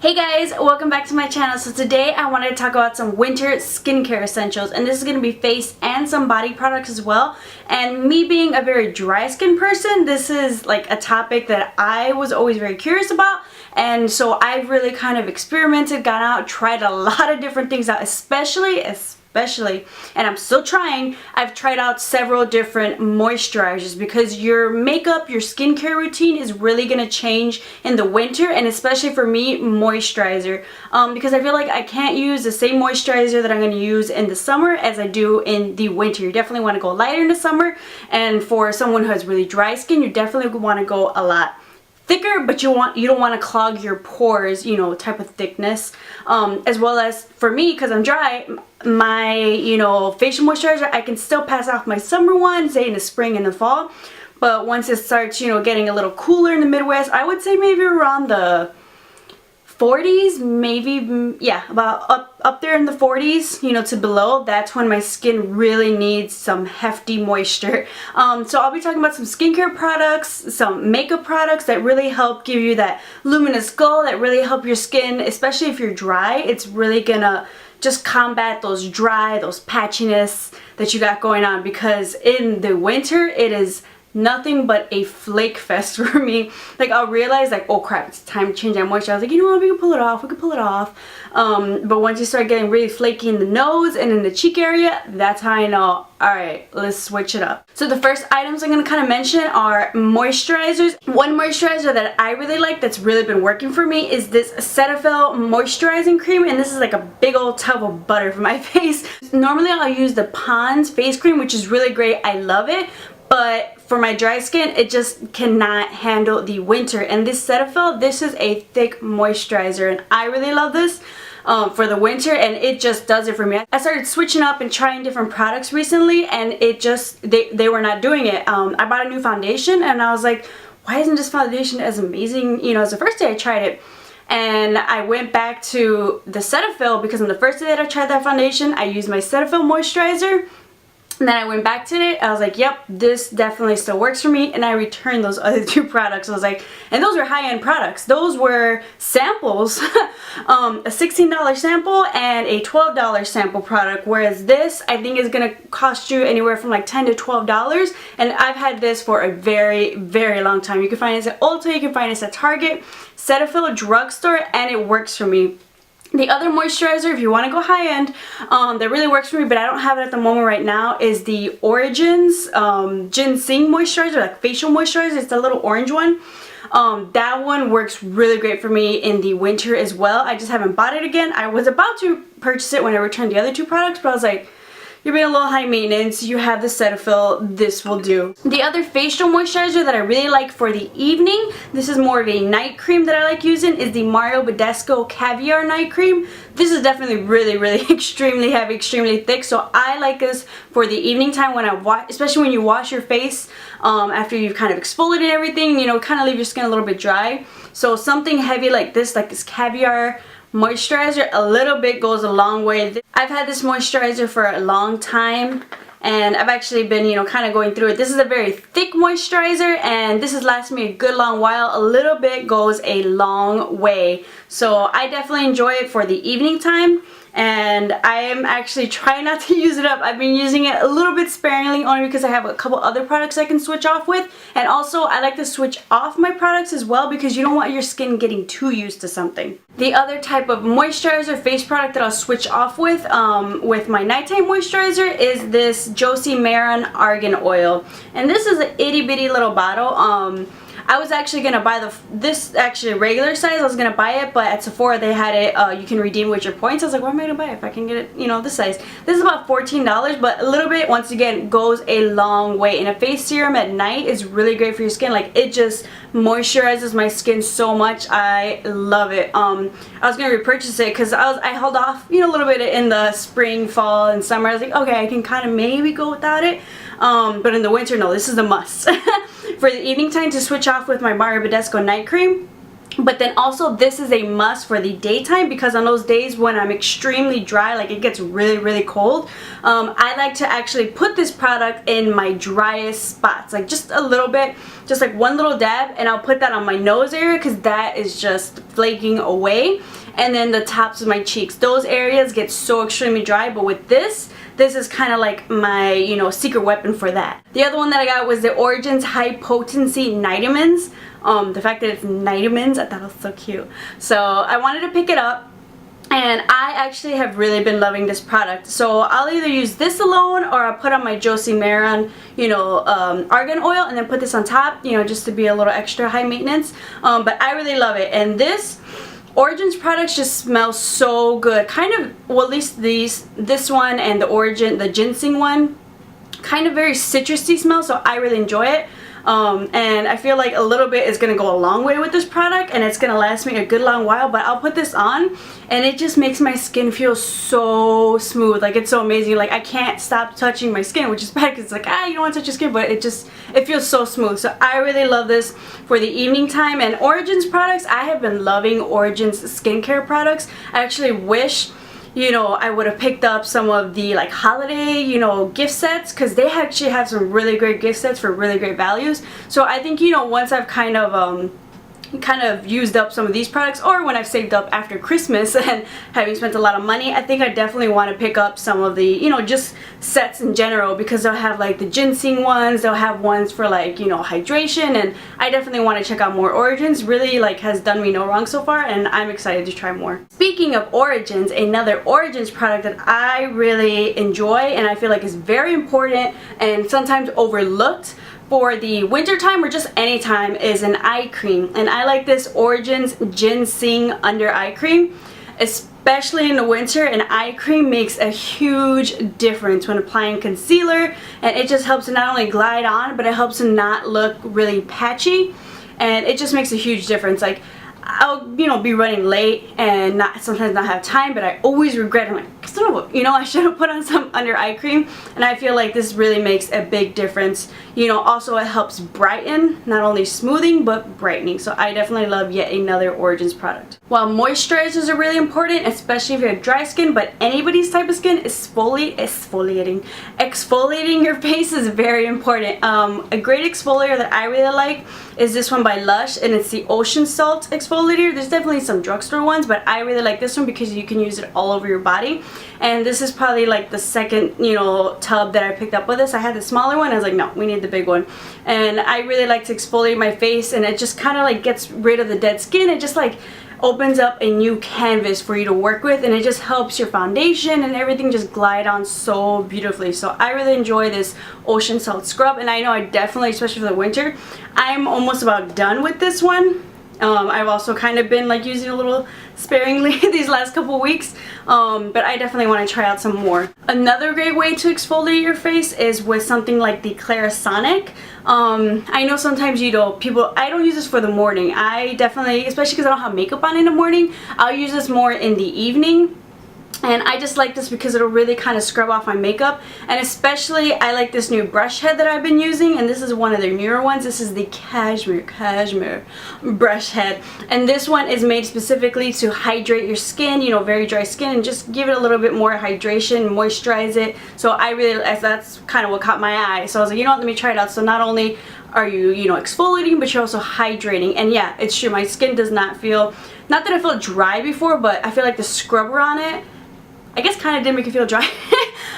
Hey guys, welcome back to my channel. So today I wanted to talk about some winter skincare essentials, and this is going to be face and some body products as well. And me being a very dry skin person, this is like a topic that I was always very curious about, and so I've really kind of experimented, gone out, tried a lot of different things out, especially, and I'm still trying, I've tried out several different moisturizers because your makeup, your skincare routine is really going to change in the winter, and especially for me, moisturizer. Because I feel like I can't use the same moisturizer that I'm going to use in the summer as I do in the winter. You definitely want to go lighter in the summer, and for someone who has really dry skin, you definitely want to go a lot thicker, but you don't want to clog your pores, you know, type of thickness. As well as for me, because I'm dry, my, you know, facial moisturizer, I can still pass off my summer one, say in the spring and the fall, but once it starts, you know, getting a little cooler in the Midwest, I would say maybe around the 40s, maybe, yeah, about up there in the 40s, you know, to below, that's when my skin really needs some hefty moisture. So I'll be talking about some skincare products, some makeup products that really help give you that luminous glow, that really help your skin, especially if you're dry. It's really gonna just combat those patchiness that you got going on, because in the winter it is nothing but a flake fest for me. Like, I'll realize, like, oh crap, it's time to change that moisture. I was like, you know what, we can pull it off, but once you start getting really flaky in the nose and in the cheek area, that's how I know, alright, let's switch it up. So the first items I'm going to kind of mention are moisturizers. One moisturizer that I really like that's really been working for me is this Cetaphil moisturizing cream, and this is like a big old tub of butter for my face. Normally I'll use the Pond's face cream, which is really great, I love it, but for my dry skin, it just cannot handle the winter. And this Cetaphil, this is a thick moisturizer, and I really love this for the winter, and it just does it for me. I started switching up and trying different products recently, and it just, they were not doing it. I bought a new foundation, and I was like, why isn't this foundation as amazing, you know, as the first day I tried it? And I went back to the Cetaphil because on the first day that I tried that foundation, I used my Cetaphil moisturizer. And then I went back to it, I was like, yep, this definitely still works for me, and I returned those other two products. I was like, and those were high-end products. Those were samples, a $16 sample and a $12 sample product, whereas this, I think, is going to cost you anywhere from like $10 to $12, and I've had this for a very, very long time. You can find this at Ulta, you can find this at Target, Cetaphil, Drugstore, and it works for me. The other moisturizer, if you want to go high-end, that really works for me, but I don't have it at the moment right now, is the Origins Ginseng moisturizer, like facial moisturizer. It's the little orange one. That one works really great for me in the winter as well. I just haven't bought it again. I was about to purchase it when I returned the other two products, but I was like, you're being a little high maintenance, you have the Cetaphil, this will do. The other facial moisturizer that I really like for the evening, this is more of a night cream that I like using, is the Badescu Caviar night cream. This is definitely really, really extremely heavy, extremely thick, so I like this for the evening time when especially when you wash your face after you've kind of exfoliated everything, you know, kind of leave your skin a little bit dry. So something heavy like this Caviar moisturizer, a little bit goes a long way. I've had this moisturizer for a long time, and I've actually been, you know, kind of going through it. This is a very thick moisturizer, and this has lasted me a good long while. A little bit goes a long way, so I definitely enjoy it for the evening time, and I am actually trying not to use it up. I've been using it a little bit sparingly, only because I have a couple other products I can switch off with, and also I like to switch off my products as well because you don't want your skin getting too used to something. The other type of moisturizer face product that I'll switch off with my nighttime moisturizer is this Josie Maran Argan oil, and this is an itty bitty little bottle. I was actually going to buy this actually regular size. I was going to buy it, but at Sephora they had it, you can redeem with your points. I was like, why am I going to buy it if I can get it, you know, this size? This is about $14, but a little bit, once again, goes a long way. And a face serum at night is really great for your skin. Like, it just moisturizes my skin so much. I love it. I was going to repurchase it because I held off, you know, a little bit in the spring, fall, and summer. I was like, okay, I can kind of maybe go without it. But in the winter, no, this is a must. For the evening time, to switch off with my Badescu night cream, But then also this is a must for the daytime, because on those days when I'm extremely dry, like it gets really cold, I like to actually put this product in my driest spots, like just a little bit, just like one little dab, and I'll put that on my nose area because that is just flaking away. And then the tops of my cheeks, those areas get so extremely dry, but with this is kind of like my, you know, secret weapon for that. The other one that I got was the Origins High-Potency Nightamins. The fact that it's Nightamins, I thought it was so cute. So I wanted to pick it up, and I actually have really been loving this product. So I'll either use this alone, or I'll put on my Josie Maran, you know, Argan oil, and then put this on top, you know, just to be a little extra high maintenance. But I really love it, and this Origins products just smell so good. Kind of, well, at least this one and the ginseng one, kind of very citrusy smell, so I really enjoy it. And I feel like a little bit is going to go a long way with this product, and it's going to last me a good long while. But I'll put this on and it just makes my skin feel so smooth. Like, it's so amazing. Like, I can't stop touching my skin, which is bad because it's like, you don't want to touch your skin, but it feels so smooth. So I really love this for the evening time. And Origins products, I have been loving Origins skincare products. I actually wish, you know, I would have picked up some of the like holiday, you know, gift sets, because they actually have some really great gift sets for really great values. So I think, you know, once I've kind of used up some of these products, or when I've saved up after Christmas and having spent a lot of money, I think I definitely want to pick up some of the, you know, just sets in general, because they'll have like the ginseng ones, they'll have ones for like, you know, hydration, and I definitely want to check out more. Origins really like has done me no wrong so far, and I'm excited to try more. Speaking of Origins, another Origins product that I really enjoy and I feel like is very important and sometimes overlooked for the winter time or just any time is an eye cream. And I like this Origins Ginseng Under Eye Cream. Especially in the winter, an eye cream makes a huge difference when applying concealer, and it just helps to not only glide on, but it helps to not look really patchy, and it just makes a huge difference. Like, I'll, you know, be running late and sometimes not have time, but I always regret it. I'm like, you know, I should have put on some under eye cream, and I feel like this really makes a big difference. You know, also it helps brighten, not only smoothing but brightening. So I definitely love yet another Origins product. While moisturizers are really important, especially if you have dry skin, but anybody's type of skin, exfoliating your face is very important. A great exfoliator that I really like is this one by Lush, and it's the Ocean Salt exfoliator. There's definitely some drugstore ones, but I really like this one because you can use it all over your body. And this is probably like the second, you know, tub that I picked up with this. I had the smaller one. I was like, no, we need the big one. And I really like to exfoliate my face, and it just kind of like gets rid of the dead skin. It just like opens up a new canvas for you to work with, and it just helps your foundation and everything just glide on so beautifully. So I really enjoy this Ocean Salt scrub, and I know I definitely, especially for the winter, I'm almost about done with this one. I've also kind of been like using a little sparingly these last couple weeks, but I definitely want to try out some more. Another great way to exfoliate your face is with something like the Clarasonic. I know sometimes, you know, I don't use this for the morning. I definitely, especially because I don't have makeup on in the morning, I'll use this more in the evening. And I just like this because it'll really kind of scrub off my makeup. And especially, I like this new brush head that I've been using. And this is one of their newer ones. This is the Cashmere brush head. And this one is made specifically to hydrate your skin, you know, very dry skin, and just give it a little bit more hydration, moisturize it. So I really, that's kind of what caught my eye. So I was like, you know what, let me try it out. So not only are you, you know, exfoliating, but you're also hydrating. And yeah, it's true, my skin does not feel, not that I felt dry before, but I feel like the scrubber on it, I guess kind of did make it feel dry.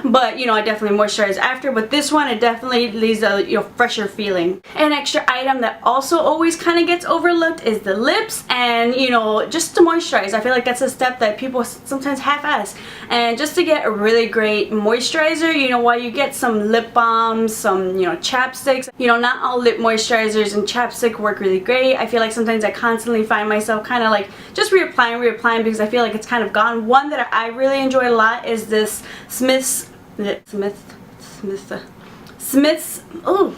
But, you know, I definitely moisturize after. But this one, it definitely leaves a, you know, fresher feeling. An extra item that also always kind of gets overlooked is the lips. And, you know, just to moisturize. I feel like that's a step that people sometimes half-ass. And just to get a really great moisturizer, you know, while you get some lip balms, some, you know, chapsticks. You know, not all lip moisturizers and chapstick work really great. I feel like sometimes I constantly find myself kind of like just reapplying because I feel like it's kind of gone. One that Smith's, oh,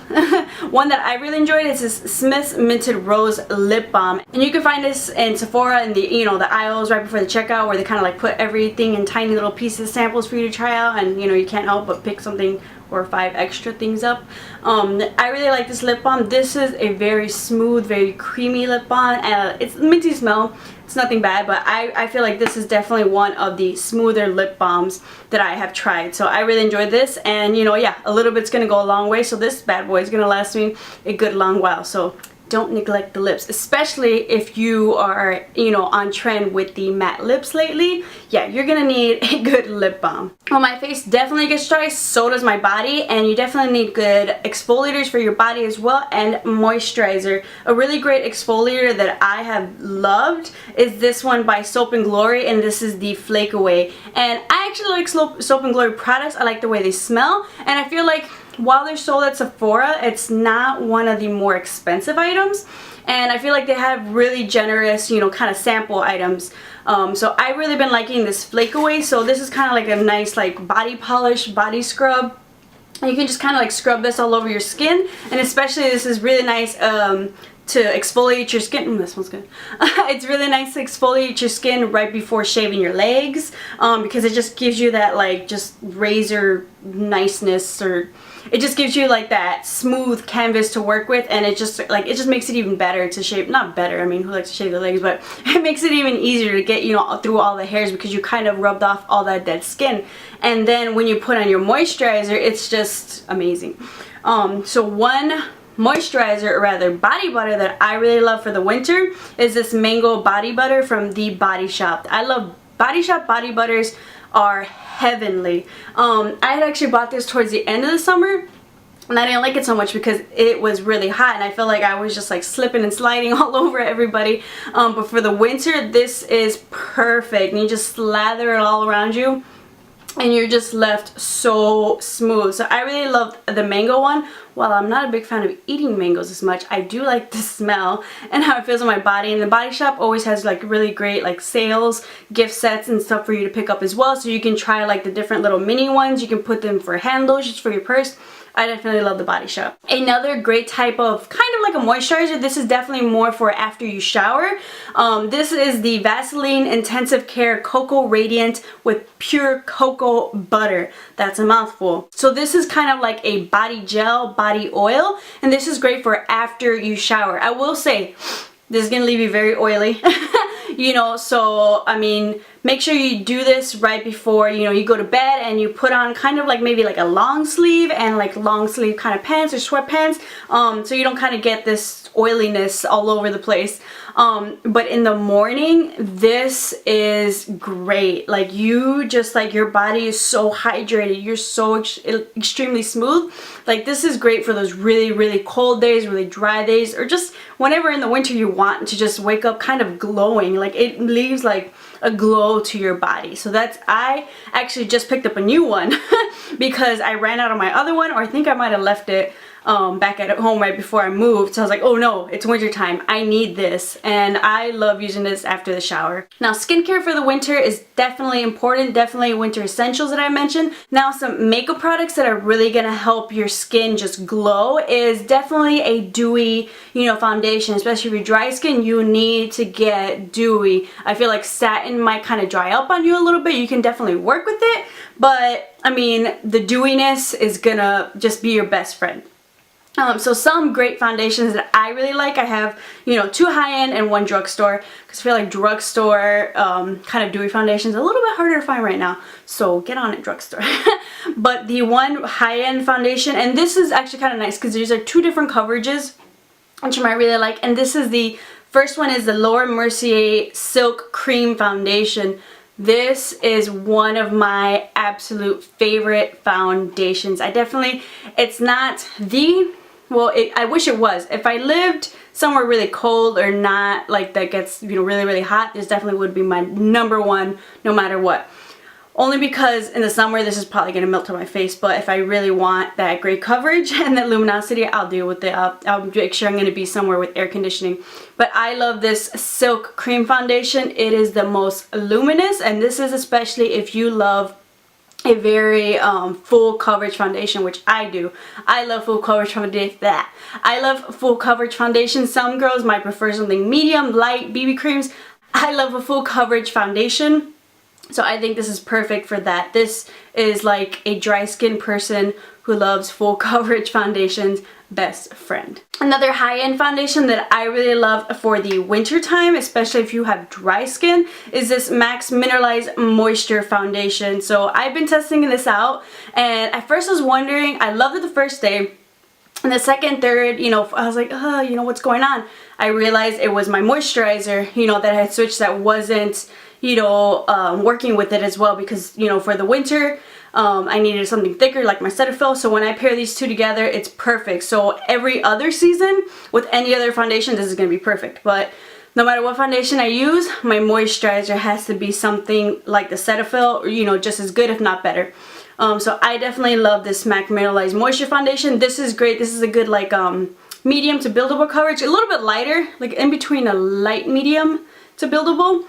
one that I really enjoyed is this Smith's Minted Rose Lip Balm. And you can find this in Sephora in the, you know, the aisles right before the checkout, where they kind of like put everything in tiny little pieces, samples for you to try out, and you know, you can't help but pick something or 5 extra things up. I really like this lip balm. This is a very smooth, very creamy lip balm, and it's minty smell. It's nothing bad, but I feel like this is definitely one of the smoother lip balms that I have tried. So I really enjoyed this, and you know, yeah, a little bit's gonna go a long way, so this bad boy is gonna last me a good long while. So don't neglect the lips, especially if you are, you know, on trend with the matte lips lately. Yeah, you're gonna need a good lip balm. Well, my face definitely gets dry, so does my body, and you definitely need good exfoliators for your body as well, and moisturizer. A really great exfoliator that I have loved is this one by Soap & Glory, and this is the Flake Away. And I actually like Soap & Glory products. I like the way they smell, and I feel like while they're sold at Sephora, it's not one of the more expensive items, and I feel like they have really generous, you know, kind of sample items. So I've really been liking this Flake Away. So this is kind of like a nice like body polish, body scrub. And you can just kind of like scrub this all over your skin, and especially this is really nice to exfoliate your skin. This one's good. It's really nice to exfoliate your skin right before shaving your legs, because it just gives you that like just razor niceness, or it just gives you like that smooth canvas to work with, and it just makes it even better to shave. Not better, I mean, who likes to shave their legs, but it makes it even easier to get, you know, through all the hairs, because you kind of rubbed off all that dead skin. And then when you put on your moisturizer, it's just amazing. So one moisturizer, or rather body butter, that I really love for the winter is this mango body butter from The Body Shop. I love Body Shop body butters, are heavenly. I had actually bought this towards the end of the summer, and I didn't like it so much because it was really hot, and I felt like I was just like slipping and sliding all over everybody. But for the winter, this is perfect, and you just slather it all around you, and you're just left so smooth. So I really love the mango one. While I'm not a big fan of eating mangoes as much, I do like the smell and how it feels on my body. And The Body Shop always has like really great like sales, gift sets and stuff for you to pick up as well. So you can try like the different little mini ones. You can put them for handles, just for your purse. I definitely love The Body Shop. Another great type of kind of like a moisturizer. This is definitely more for after you shower. This is the Vaseline Intensive Care Cocoa Radiant with pure cocoa butter. That's a mouthful. So this is kind of like a body gel, body oil, and this is great for after you shower. I will say, this is gonna leave you very oily. You know, so I mean, make sure you do this right before, you know, you go to bed, and you put on kind of like maybe like a long sleeve and like long sleeve kind of pants or sweatpants, so you don't kind of get this oiliness all over the place. But in the morning, this is great. Like, you just like, your body is so hydrated, you're so extremely smooth. Like, this is great for those really, really cold days, really dry days, or just whenever in the winter you want to just wake up kind of glowing. Like, it leaves like a glow to your body. So that's, I actually just picked up a new one because I ran out of my other one, or I think I might have left it back at home right before I moved. So I was like, oh no, it's winter time, I need this, and I love using this after the shower. Now, skincare for the winter is definitely important, definitely winter essentials that I mentioned. Now, some makeup products that are really gonna help your skin just glow is definitely a dewy, you know, foundation. Especially if you're dry skin, you need to get dewy. I feel like satin might kind of dry up on you a little bit. You can definitely work with it, but I mean, the dewiness is gonna just be your best friend. So some great foundations that I really like, I have, you know, 2 high-end and 1 drugstore, because I feel like drugstore kind of dewy foundations are a little bit harder to find right now, so get on it, drugstore. But the 1 high-end foundation, and this is actually kind of nice because these are 2 different coverages, which you might really like, and this is the first one is the Laura Mercier Silk Cream Foundation. This is one of my absolute favorite foundations. I definitely, it's not the, well, I wish it was. If I lived somewhere really cold or not like that gets, you know, really, really hot, this definitely would be my #1 no matter what. Only because in the summer this is probably going to melt on my face, but if I really want that great coverage and that luminosity, I'll deal with it. I'll make sure I'm going to be somewhere with air conditioning. But I love this Silk Cream Foundation. It is the most luminous, and this is especially if you love a very full coverage foundation, which I do. I love full coverage foundation. I love full coverage foundation. Some girls might prefer something medium, light, BB creams. I love a full coverage foundation. So I think this is perfect for that. This is like a dry skin person who loves full coverage foundations best friend. Another high-end foundation that I really love for the winter time, especially if you have dry skin, is this MAC's Mineralized Moisture Foundation. So I've been testing this out, and at first I was wondering, I loved it the first day, and the second, third, you know, I was like, you know, what's going on? I realized it was my moisturizer, you know, that I had switched that wasn't, you know, working with it as well, because, you know, for the winter, I needed something thicker like my Cetaphil. So when I pair these two together, it's perfect. So every other season with any other foundation, this is going to be perfect. But no matter what foundation I use, my moisturizer has to be something like the Cetaphil, or, you know, just as good, if not better. So I definitely love this MAC Mineralized Moisture Foundation. This is great. This is a good like medium to buildable coverage. A little bit lighter, like in between a light medium to buildable.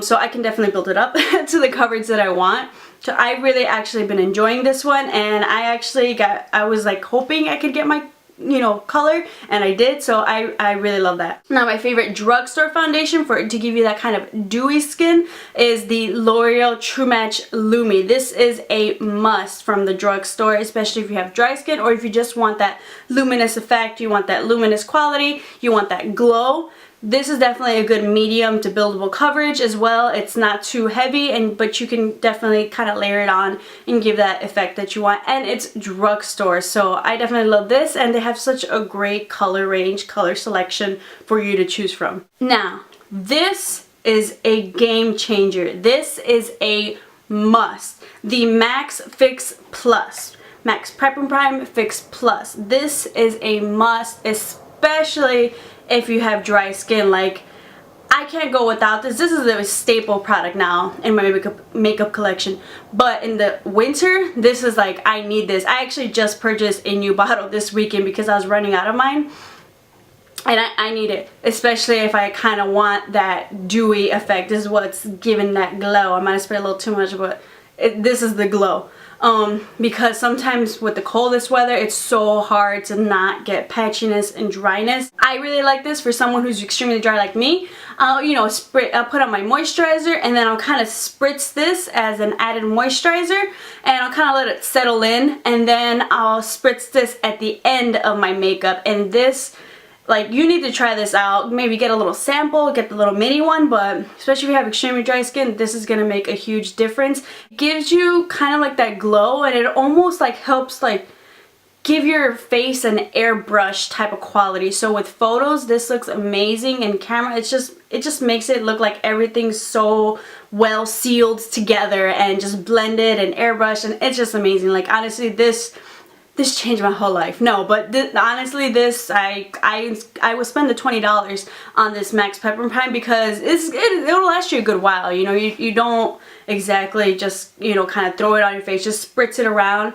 So I can definitely build it up to the coverage that I want. So I've really actually been enjoying this one, and I was like hoping I could get my, you know, color, and I did. So I really love that. Now my favorite drugstore foundation to give you that kind of dewy skin is the L'Oreal True Match Lumi. This is a must from the drugstore, especially if you have dry skin, or if you just want that luminous effect, you want that luminous quality, you want that glow. This is definitely a good medium to buildable coverage as well. It's not too heavy, but you can definitely kind of layer it on and give that effect that you want. And it's drugstore, so I definitely love this, and they have such a great color range, color selection for you to choose from. Now, this is a game changer. This is a must. The Max Fix Plus. Max Prep and Prime Fix Plus. This is a must, especially if you have dry skin. Like, I can't go without this. This is a staple product now in my makeup collection. But in the winter, this is like, I need this. I actually just purchased a new bottle this weekend because I was running out of mine. And I need it, especially if I kind of want that dewy effect. This is what's giving that glow. I might have sprayed a little too much, but this is the glow. Because sometimes with the coldest weather, it's so hard to not get patchiness and dryness. I really like this for someone who's extremely dry like me. I'll put on my moisturizer, and then I'll kind of spritz this as an added moisturizer, and I'll kind of let it settle in, and then I'll spritz this at the end of my makeup. And this, like, you need to try this out. Maybe get a little sample, get the little mini one, but especially if you have extremely dry skin, this is going to make a huge difference. It gives you kind of like that glow, and it almost like helps like give your face an airbrush type of quality. So with photos, this looks amazing. In camera, it just makes it look like everything's so well sealed together and just blended and airbrushed, and it's just amazing. Like, honestly, this changed my whole life. No, but honestly, this, I would spend the $20 on this Max Prep and Prime because it'll last you a good while. You know, you don't exactly just, you know, kind of throw it on your face. Just spritz it around,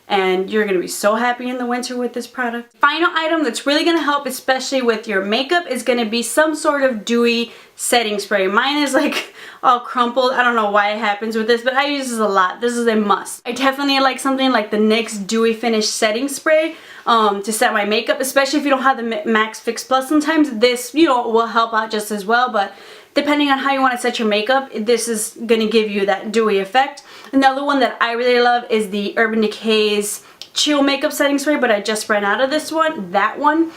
and you're gonna be so happy in the winter with this product. Final item that's really gonna help, especially with your makeup, is gonna be some sort of dewy setting spray. Mine is like all crumpled. I don't know why it happens with this, but I use this a lot. This is a must. I definitely like something like the NYX Dewy Finish Setting Spray to set my makeup, especially if you don't have the Max Fix Plus. Sometimes this, you know, will help out just as well, but depending on how you want to set your makeup, this is going to give you that dewy effect. Another one that I really love is the Urban Decay's Chill Makeup Setting Spray, but I just ran out of that one.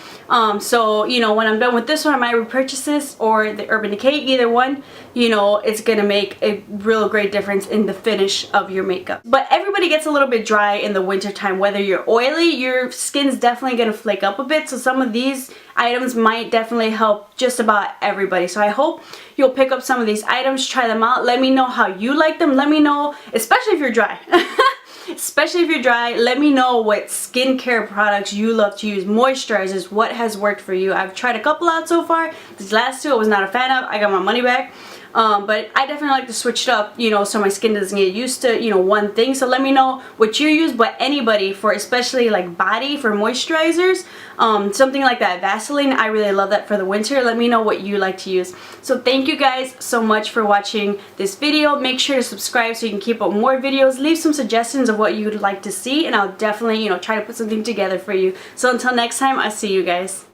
So, you know, when I'm done with this one, I might repurchase this or the Urban Decay, either one. You know, it's gonna make a real great difference in the finish of your makeup. But everybody gets a little bit dry in the winter time. Whether you're oily, your skin's definitely gonna flake up a bit. So some of these items might definitely help just about everybody. So I hope you'll pick up some of these items, try them out. Let me know how you like them. Let me know, especially if you're dry. Especially if you're dry, let me know what skincare products you love to use, moisturizers, what has worked for you. I've tried a couple out so far. These last two I was not a fan of. I got my money back. but I definitely like to switch it up, you know, so my skin doesn't get used to, you know, one thing. So let me know what you use, but anybody, for especially like body, for moisturizers, something like that Vaseline, I really love that for the winter. Let me know what you like to use. So thank you guys so much for watching this video. Make sure to subscribe so you can keep up more videos. Leave some suggestions of what you'd like to see, and I'll definitely, you know, try to put something together for you. So until next time, I'll see you guys.